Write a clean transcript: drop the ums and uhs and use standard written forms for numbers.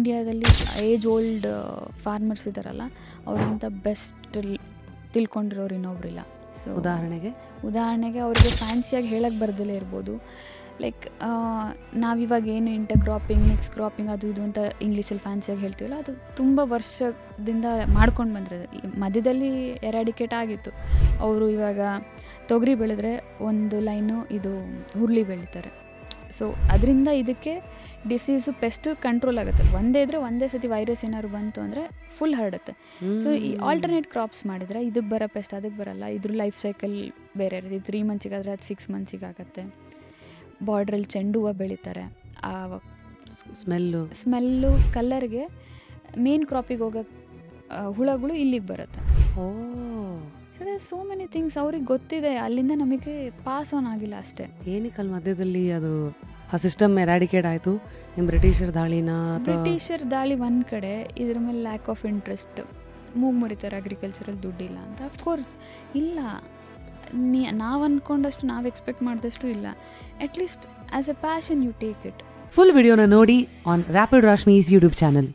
ಇಂಡಿಯಾದಲ್ಲಿ age old farmers ಇದ್ದಾರಲ್ಲ ಅವ್ರಿಗಿಂತ ಬೆಸ್ಟ್ ತಿಳ್ಕೊಂಡಿರೋರು ಇನ್ನೊಬ್ರಿಲ್ಲ. ಸೊ ಉದಾಹರಣೆಗೆ ಅವ್ರಿಗೆ ಫ್ಯಾನ್ಸಿಯಾಗಿ ಹೇಳಕ್ಕೆ ಬರ್ದಲೇ ಇರ್ಬೋದು. ಲೈಕ್ ನಾವಿವಾಗ ಏನು ಇಂಟರ್ ಕ್ರಾಪಿಂಗ್, ಮಿಕ್ಸ್ ಕ್ರಾಪಿಂಗ್ ಅದು ಇದು ಅಂತ ಇಂಗ್ಲೀಷಲ್ಲಿ ಫ್ಯಾನ್ಸಿಯಾಗಿ ಹೇಳ್ತೀವಲ್ಲ, ಅದು ತುಂಬ ವರ್ಷದಿಂದ ಮಾಡ್ಕೊಂಡು ಬಂದಿರೋದು. ಮಧ್ಯದಲ್ಲಿ ಎರಾಡಿಕೇಟ್ ಆಗಿತ್ತು. ಅವರು ಇವಾಗ ತೊಗರಿ ಬೆಳೆದ್ರೆ ಒಂದು ಲೈನು ಇದು ಹುರುಳಿ ಬೆಳೀತಾರೆ. ಸೊ ಅದರಿಂದ ಇದಕ್ಕೆ ಡಿಸೀಸು ಪೆಸ್ಟು ಕಂಟ್ರೋಲ್ ಆಗುತ್ತೆ. ಒಂದೇ ಸತಿ ವೈರಸ್ ಏನಾದ್ರು ಬಂತು ಅಂದರೆ ಫುಲ್ ಹರಡುತ್ತೆ. ಸೊ ಈ ಆಲ್ಟರ್ನೇಟ್ ಕ್ರಾಪ್ಸ್ ಮಾಡಿದರೆ ಇದಕ್ಕೆ ಬರೋ ಪೆಸ್ಟ್ ಅದಕ್ಕೆ ಬರಲ್ಲ. ಇದ್ರ ಲೈಫ್ ಸೈಕಲ್ ಬೇರೆ ಇರುತ್ತೆ. 3 ಮಂತ್ಸಿಗಾದರೆ ಅದು 6 ಮಂತ್ಸಿಗೆ ಆಗುತ್ತೆ. ಬಾರ್ಡ್ರಲ್ಲಿ ಚೆಂಡು ಹೂವು ಬೆಳೀತಾರೆ. ಆ ಸ್ಮೆಲ್ಲು ಕಲ್ಲರ್ಗೆ ಮೇನ್ ಕ್ರಾಪಿಗೆ ಹೋಗೋ ಹುಳಗಳು ಇಲ್ಲಿಗೆ ಬರುತ್ತೆ. ಸೊ ಸೋ ಮೆನಿ ಥಿಂಗ್ಸ್ ಅವ್ರಿಗೆ ಗೊತ್ತಿದೆ, ಅಲ್ಲಿಂದ ನಮಗೆ ಪಾಸ್ ಆನ್ ಆಗಿಲ್ಲ ಅಷ್ಟೇ. ಏನಕ್ಕೆ ಅಲ್ಲಿ ಮಧ್ಯದಲ್ಲಿ ಅದು ಆ ಸಿಸ್ಟಮ್ ಎರಾಡಿಕೇಟ್ ಆಯಿತು? ಬ್ರಿಟಿಷರ್ ದಾಳಿ ಒಂದು ಕಡೆ, ಇದ್ರ ಮೇಲೆ ಲ್ಯಾಕ್ ಆಫ್ ಇಂಟ್ರೆಸ್ಟ್, ಮೂಗು ಮುರಿತಾರೆ ಅಗ್ರಿಕಲ್ಚರಲ್ಲಿ ದುಡ್ಡಿಲ್ಲ ಅಂತ. ಅಫ್ಕೋರ್ಸ್ ಇಲ್ಲ, ನಾವು ಅಂದ್ಕೊಂಡಷ್ಟು ನಾವು ಎಕ್ಸ್ಪೆಕ್ಟ್ ಮಾಡಿದಷ್ಟು ಇಲ್ಲ. At least as a passion you take it. Full ವಿಡಿಯೋನ ನೋಡಿ on rapid Rashmi's YouTube channel.